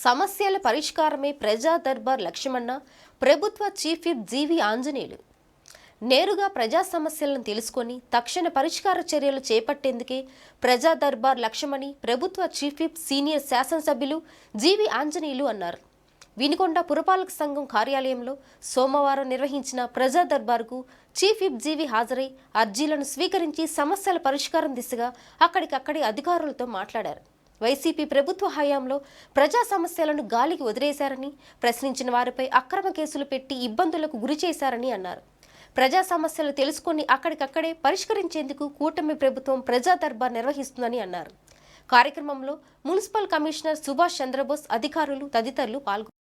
సమస్యల పరిష్కారమే ప్రజా దర్బార్ లక్ష్యమన్న ప్రభుత్వ చీఫ్ విప్ జీవి ఆంజనేయులు నేరుగా ప్రజా సమస్యలను తెలుసుకొని తక్షణ పరిష్కార చర్యలు చేపట్టేందుకే ప్రజా దర్బార్ లక్ష్యమని ప్రభుత్వ చీఫ్ విప్ సీనియర్ శాసనసభ్యులు జీవి ఆంజనేయులు అన్నారు. వినుకొండ పురపాలక సంఘం కార్యాలయంలో సోమవారం నిర్వహించిన ప్రజా దర్బార్కు చీఫ్ విప్ జీవి హాజరై అర్జీలను స్వీకరించి సమస్యల పరిష్కారం దిశగా అక్కడికక్కడి అధికారులతో మాట్లాడారు. వైసీపీ ప్రభుత్వ హయాంలో ప్రజా సమస్యలను గాలికి వదిలేశారని, ప్రశ్నించిన వారిపై అక్రమ కేసులు పెట్టి ఇబ్బందులకు గురి చేశారని అన్నారు. ప్రజా సమస్యలు తెలుసుకుని అక్కడికక్కడే పరిష్కరించేందుకు కూటమి ప్రభుత్వం ప్రజా దర్బార్ నిర్వహిస్తుందని అన్నారు. కార్యక్రమంలో మున్సిపల్ కమిషనర్ సుభాష్ చంద్రబోస్, అధికారులు తదితరులు పాల్గొన్నారు.